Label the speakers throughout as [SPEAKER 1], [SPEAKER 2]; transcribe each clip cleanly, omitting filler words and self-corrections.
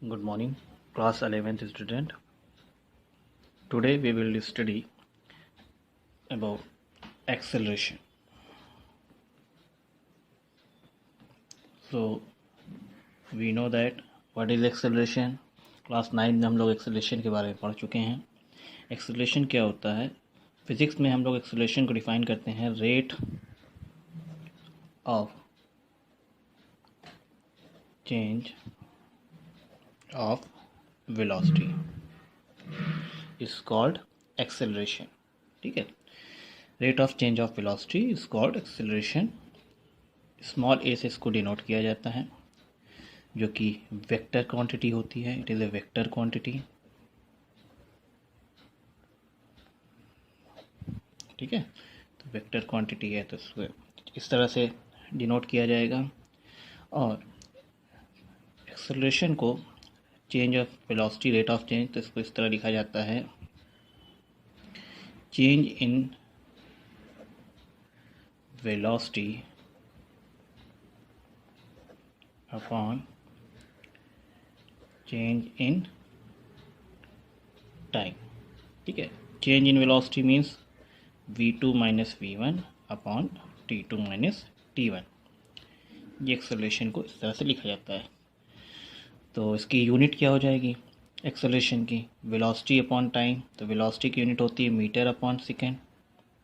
[SPEAKER 1] Good morning, class 11th student. Today we will study about acceleration. So we know that what is acceleration. Class 9 में हम लोग acceleration के बारे में पढ़ चुके हैं. एक्सेलरेशन क्या होता है? फिजिक्स में हम लोग एक्सेलरेशन को डिफाइन करते हैं rate of change of velocity is called acceleration. ठीक है, rate of change of velocity is called acceleration. Small A से इसको डिनोट किया जाता है, जो कि वेक्टर क्वांटिटी होती है. It is a vector quantity. ठीक है, तो वेक्टर क्वांटिटी है तो इसको इस तरह से डिनोट किया जाएगा. और एक्सेलरेशन को change of velocity, rate of change, तो इसको इस तरह लिखा जाता है change in velocity upon change in time. ठीक है, change in velocity means v2 minus v1 upon t2 minus t1. ये एक्सेलरेशन को इस तरह से लिखा जाता है. तो इसकी यूनिट क्या हो जाएगी एक्सेलरेशन की? Velocity upon time. तो वेलोसिटी की यूनिट होती है मीटर अपॉन सेकेंड,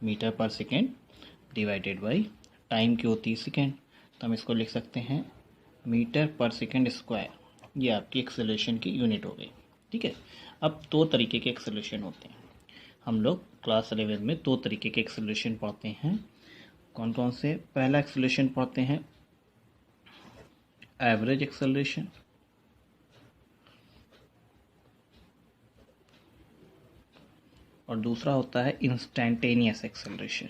[SPEAKER 1] मीटर पर सेकेंड डिवाइडेड बाई टाइम की होती है सेकेंड. तो हम इसको लिख सकते हैं मीटर पर सेकेंड स्क्वायर. ये आपकी एक्सेलरेशन की यूनिट हो गई. ठीक है, अब दो तरीके के एक्सेलरेशन होते हैं. हम लोग क्लास 11 में दो तरीके के एक्सेलरेशन पढ़ते हैं. कौन कौन से? पहला एक्सेलरेशन पढ़ते हैं एवरेज एक्सेलरेशन, और दूसरा होता है इंस्टेंटेनियस एक्सेलरेशन.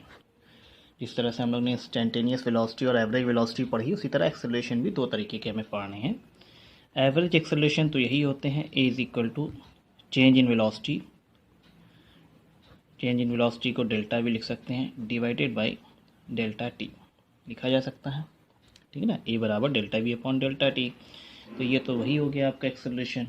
[SPEAKER 1] जिस तरह से हम लोग ने इंस्टेंटेनियस वेलोसिटी और एवरेज वेलोसिटी पढ़ी, उसी तरह एक्सेलरेशन भी दो तरीके के हमें पढ़ने हैं. एवरेज एक्सेलरेशन तो यही होते हैं A is equal to change in velocity. Change in velocity को डेल्टा भी लिख सकते हैं, डिवाइडेड बाई डेल्टा टी लिखा जा सकता है. ठीक है ना, ए बराबर delta V upon delta T. तो ये तो वही हो गया आपका एक्सेलरेशन,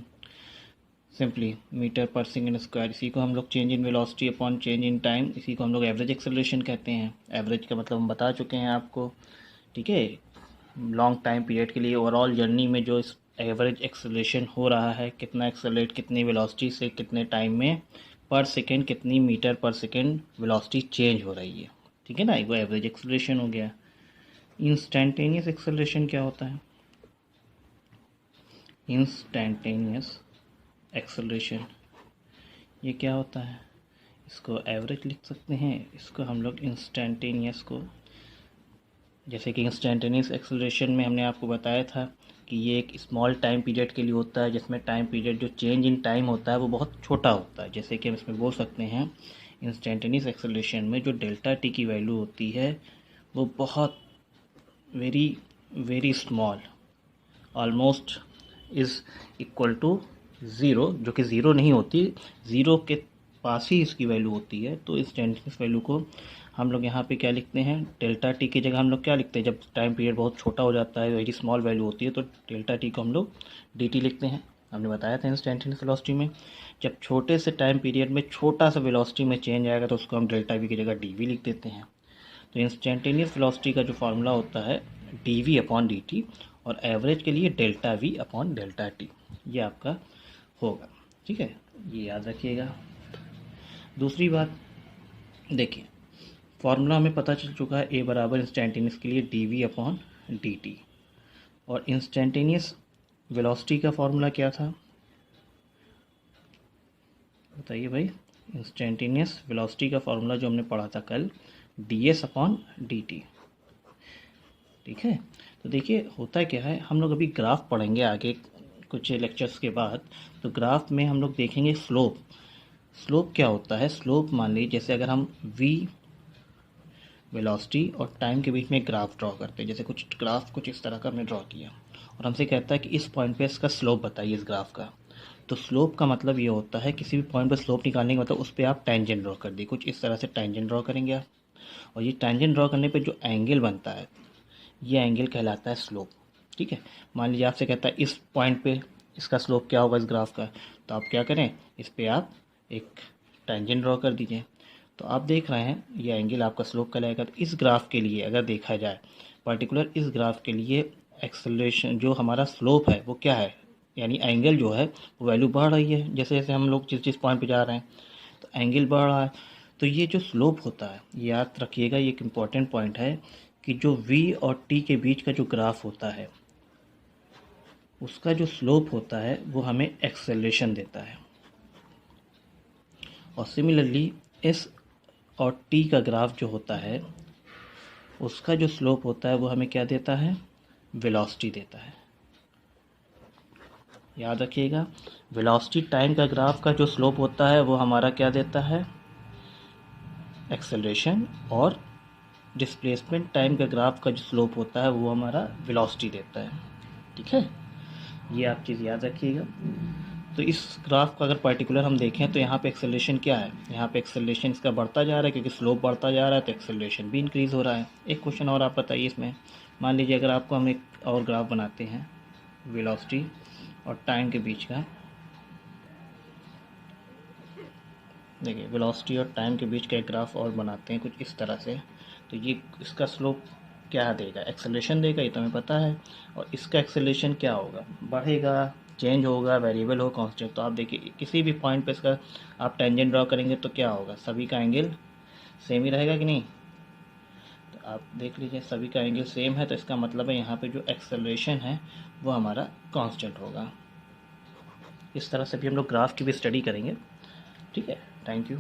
[SPEAKER 1] सिंपली मीटर पर सेकेंड स्क्वायर. इसी को हम लोग change in velocity upon change in time, इसी को हम लोग एवरेज एक्सेलरेशन कहते हैं. एवरेज का मतलब हम बता चुके हैं आपको. ठीक है, लॉन्ग टाइम पीरियड के लिए ओवरऑल जर्नी में जो इस एवरेज एक्सेलरेशन हो रहा है, कितना एक्सेलरेट कितनी वेलोसिटी से कितने टाइम में, पर सेकेंड कितनी मीटर पर सेकेंड वेलोसिटी चेंज हो रही है. ठीक है ना, वो एवरेज एक्सेलरेशन हो गया. इंस्टेंटेनियस एक्सेलरेशन क्या होता है? इंस्टेंटेनियस एक्सेलरेशन ये क्या होता है? इसको एवरेज लिख सकते हैं, इसको हम लोग इंस्टेंटेनियस को, जैसे कि इंस्टेंटेनियस एक्सेलरेशन में हमने आपको बताया था कि ये एक स्मॉल टाइम पीरियड के लिए होता है, जिसमें टाइम पीरियड जो चेंज इन टाइम होता है वो बहुत छोटा होता है. जैसे कि हम इसमें बोल सकते हैं इंस्टेंटेनियस एक्सेलरेशन में जो डेल्टा टी की वैल्यू होती है वो बहुत very very small, almost is equal to zero, जो कि ज़ीरो नहीं होती, ज़ीरो के पास ही इसकी वैल्यू होती है. तो इंस्टेंटेनियस वैल्यू को हम लोग यहाँ पे क्या लिखते हैं? डेल्टा टी की जगह हम लोग क्या लिखते हैं? जब टाइम पीरियड बहुत छोटा हो जाता है, वेरी स्मॉल वैल्यू होती है, तो डेल्टा टी को हम लोग डी टी लिखते हैं. हमने बताया था इंस्टेंटेनियस वेलोसिटी में जब छोटे से टाइम पीरियड में छोटा सा वेलोसिटी में चेंज आएगा तो उसको हम डेल्टा वी की जगह डी वी लिख देते हैं. तो इंस्टेंटेनियस वेलोसिटी का जो फार्मूला होता है D V upon D T, और एवरेज के लिए delta V upon delta T, ये आपका होगा. ठीक है, ये याद रखिएगा. दूसरी बात देखिए, फार्मूला हमें पता चल चुका है ए बराबर इंस्टेंटेनियस के लिए D V upon D T. और इंस्टेंटेनियस वेलोसिटी का फार्मूला क्या था बताइए भाई? इंस्टेंटेनियस वेलोसिटी का फार्मूला जो हमने पढ़ा था कल, D S upon D T. ठीक है, तो देखिए होता क्या है, हम लोग अभी ग्राफ पढ़ेंगे आगे कुछ लेक्चर्स के बाद. तो ग्राफ में हम लोग देखेंगे स्लोप. स्लोप क्या होता है? स्लोप मान लीजिए जैसे अगर हम v वेलोसिटी और टाइम के बीच में ग्राफ ड्रॉ करते हैं, जैसे कुछ ग्राफ कुछ इस तरह का हमने ड्रॉ किया और हमसे कहता है कि इस पॉइंट पे इसका स्लोप बताइए इस ग्राफ का. तो स्लोप का मतलब ये होता है किसी भी पॉइंट पर स्लोप निकालने का मतलब उस पर आप टेंजेंट ड्रॉ कर दी. कुछ इस तरह से टेंजेंट ड्रॉ करेंगे आप, और ये टेंजेंट ड्रॉ करने पर जो एंगल बनता है ये एंगल कहलाता है स्लोप. ठीक है, मान लीजिए आपसे कहता है इस पॉइंट पे इसका स्लोप क्या होगा इस ग्राफ का। तो आप क्या करें, इस पे आप एक टेंजेंट ड्रॉ कर दीजिए। तो आप देख रहे हैं ये एंगल आपका स्लोप कहलाएगा। तो इस ग्राफ के लिए अगर देखा जाए, पर्टिकुलर इस ग्राफ के लिए एक्सेलरेशन जो हमारा स्लोप है वो क्या है, यानी एंगल जो है वो वैल्यू बढ़ रही है जैसे जैसे हम लोग जिस जिस पॉइंट पे जा रहे हैं, तो एंगल बढ़ रहा है। तो ये जो स्लोप होता है, याद रखिएगा ये एक इम्पॉर्टेंट पॉइंट है कि जो v और t के बीच का जो ग्राफ होता है उसका जो स्लोप होता है वो हमें एक्सेलरेशन देता है। और सिमिलरली s और t का ग्राफ जो होता है उसका जो स्लोप होता है वो हमें क्या देता है, वेलोसिटी देता है। याद रखिएगा, वेलोसिटी टाइम का ग्राफ का जो स्लोप होता है वो हमारा क्या देता है, एक्सेलरेशन। और डिस्प्लेसमेंट टाइम का ग्राफ का जो स्लोप होता है वो हमारा वेलोसिटी देता है। ठीक है, ये आप चीज़ याद रखिएगा। तो इस ग्राफ का अगर पर्टिकुलर हम देखें तो यहाँ पे एक्सेलरेशन क्या है, यहाँ पे एक्सेलरेशन इसका बढ़ता जा रहा है क्योंकि स्लोप बढ़ता जा रहा है, तो एक्सेलरेशन भी इंक्रीज़ हो रहा है। एक क्वेश्चन और आप बताइए इसमें, मान लीजिए अगर आपको हम एक और ग्राफ बनाते हैं वेलोसिटी और टाइम के बीच का, देखिए वेलोसिटी और टाइम के बीच का एक ग्राफ और बनाते हैं कुछ इस तरह से। तो ये इसका स्लोप क्या देगा, एक्सेलरेशन देगा, ये तो हमें पता है। और इसका एक्सेलरेशन क्या होगा, बढ़ेगा, चेंज होगा, वेरिएबल हो, कांस्टेंट। तो आप देखिए किसी भी पॉइंट पे इसका आप टेंजेंट ड्रॉ करेंगे तो क्या होगा, सभी का एंगल सेम ही रहेगा कि नहीं। तो आप देख लीजिए सभी का एंगल सेम है, तो इसका मतलब है यहाँ पे जो एक्सेलरेशन है वो हमारा कांस्टेंट होगा। इस तरह से भी हम लोग ग्राफ की भी स्टडी करेंगे। ठीक है, थैंक यू।